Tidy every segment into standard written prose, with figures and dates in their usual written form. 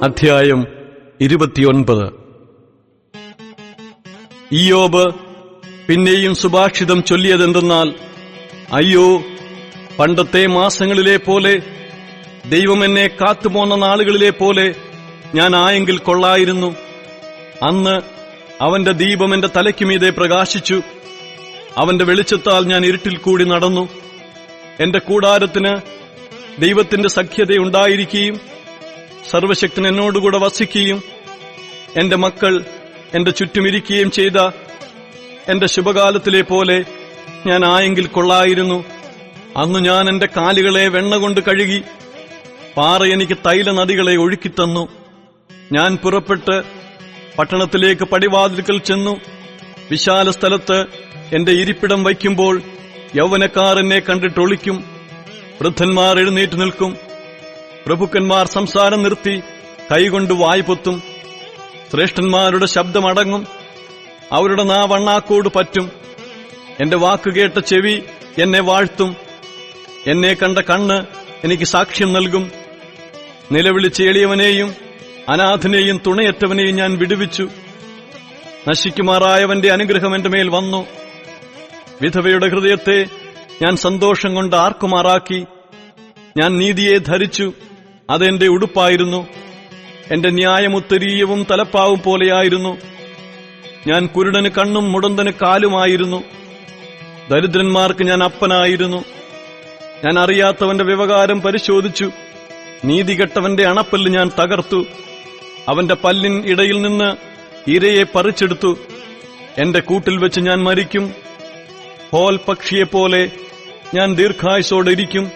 അധ്യായം 29. ഇയ്യോബ് പിന്നെയും സുഭാഷിതം ചൊല്ലിയതെന്തെന്നാൽ, അയ്യോ, പണ്ടത്തെ മാസങ്ങളിലെ പോലെ, ദൈവം എന്നെ കാത്തുപോന്ന നാളുകളിലെ പോലെ ഞാൻ ആയെങ്കിൽ കൊള്ളായിരുന്നു. അന്ന് അവന്റെ ദീപം എന്റെ തലയ്ക്കുമീതെ പ്രകാശിച്ചു. അവന്റെ വെളിച്ചത്താൽ ഞാൻ ഇരുട്ടിൽ കൂടി നടന്നു. എന്റെ കൂടാരത്തിന് ദൈവത്തിന്റെ സഖ്യതയുണ്ടായിരിക്കുകയും സർവശക്തൻ എന്നോടുകൂടെ വസിക്കുകയും എന്റെ മക്കൾ എന്റെ ചുറ്റുമിരിക്കുകയും ചെയ്ത എന്റെ ശുഭകാലത്തിലെ പോലെ ഞാൻ ആയെങ്കിൽ കൊള്ളായിരുന്നു. അന്നു ഞാൻ എന്റെ കാലുകളെ വെണ്ണ കൊണ്ട് കഴുകി, പാറ എനിക്ക് തൈല നദികളെ ഒഴുക്കിത്തന്നു. ഞാൻ പുറപ്പെട്ട് പട്ടണത്തിലേക്ക് പടിവാതിൽക്കൽ ചെന്നു. വിശാല സ്ഥലത്ത് എന്റെ ഇരിപ്പിടം വയ്ക്കുമ്പോൾ യൗവനക്കാർ എന്നെ കണ്ടിട്ടൊളിക്കും. വൃദ്ധന്മാർ എഴുന്നേറ്റ് നിൽക്കും. പ്രഭുക്കന്മാർ സംസാരം നിർത്തി കൈകൊണ്ട് വായ്പൊത്തും. ശ്രേഷ്ഠന്മാരുടെ ശബ്ദമടങ്ങും. അവരുടെ നാവണ്ണാക്കോട് പറ്റും. എന്റെ വാക്കുകേട്ട ചെവി എന്നെ വാഴ്ത്തും. എന്നെ കണ്ട കണ്ണ് എനിക്ക് സാക്ഷ്യം നൽകും. നിലവിളിച്ച് എളിയവനെയും അനാഥനെയും തുണയറ്റവനെയും ഞാൻ വിടുവിച്ചു. നശിക്കുമാറായവന്റെ അനുഗ്രഹം എന്റെ മേൽ വന്നു. വിധവയുടെ ഹൃദയത്തെ ഞാൻ സന്തോഷം കൊണ്ട് ആർക്കുമാറാക്കി. ഞാൻ നീതിയെ ധരിച്ചു, അതെന്റെ ഉടുപ്പായിരുന്നു. എന്റെ ന്യായമുത്തരീയവും തലപ്പാവും പോലെയായിരുന്നു. ഞാൻ കുരുടന് കണ്ണും മുടന്തന് കാലുമായിരുന്നു. ദരിദ്രന്മാർക്ക് ഞാൻ അപ്പനായിരുന്നു. ഞാൻ അറിയാത്തവന്റെ വ്യവഹാരം പരിശോധിച്ചു. നീതികെട്ടവന്റെ അണപ്പല്ല് ഞാൻ തകർത്തു. അവന്റെ പല്ലിൻ ഇടയിൽ നിന്ന് ഇരയെ പറിച്ചെടുത്തു. എന്റെ കൂട്ടിൽ വെച്ച് ഞാൻ മരിക്കും. ഹോൽ പക്ഷിയെപ്പോലെ ഞാൻ ദീർഘായുസോടെ ഇരിക്കും.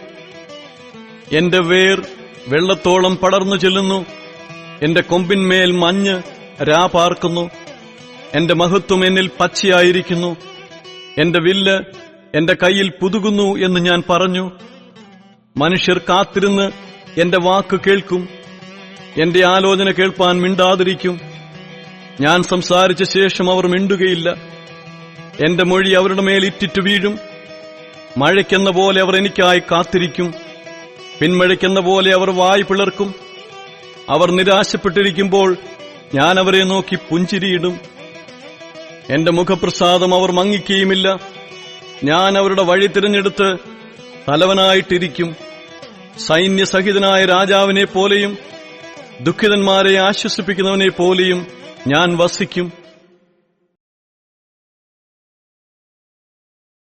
എന്റെ വേർ വെള്ളത്തോളം പടർന്നു ചെല്ലുന്നു. എന്റെ കൊമ്പിന്മേൽ മഞ്ഞ് രാപാർക്കുന്നു. എന്റെ മഹത്വം എന്നിൽ പച്ചയായിരിക്കുന്നു. എന്റെ വില്ല് എന്റെ കയ്യിൽ പുതുകുന്നു എന്ന് ഞാൻ പറഞ്ഞു. മനുഷ്യർ കാത്തിരുന്ന് എന്റെ വാക്ക് കേൾക്കും. എന്റെ ആലോചന കേൾപ്പാൻ മിണ്ടാതിരിക്കും. ഞാൻ സംസാരിച്ച ശേഷം അവർ മിണ്ടുകയില്ല. എന്റെ മൊഴി അവരുടെ മേൽ ഇറ്റിറ്റു വീഴും. മഴയ്ക്കെന്ന പോലെ അവർ എനിക്കായി കാത്തിരിക്കും. പിന്മഴയ്ക്കെന്ന പോലെ അവർ വായ് പിളർക്കും. അവർ നിരാശപ്പെട്ടിരിക്കുമ്പോൾ ഞാൻ അവരെ നോക്കി പുഞ്ചിരിയിടും. എന്റെ മുഖപ്രസാദം അവർ മങ്ങിക്കുകയുമില്ല. ഞാൻ അവരുടെ വഴി തിരഞ്ഞെടുത്ത് തലവനായിട്ടിരിക്കും. സൈന്യസഹിതനായ രാജാവിനെ പോലെയും ദുഃഖിതന്മാരെ ആശ്വസിപ്പിക്കുന്നവനെ പോലെയും ഞാൻ വസിക്കും.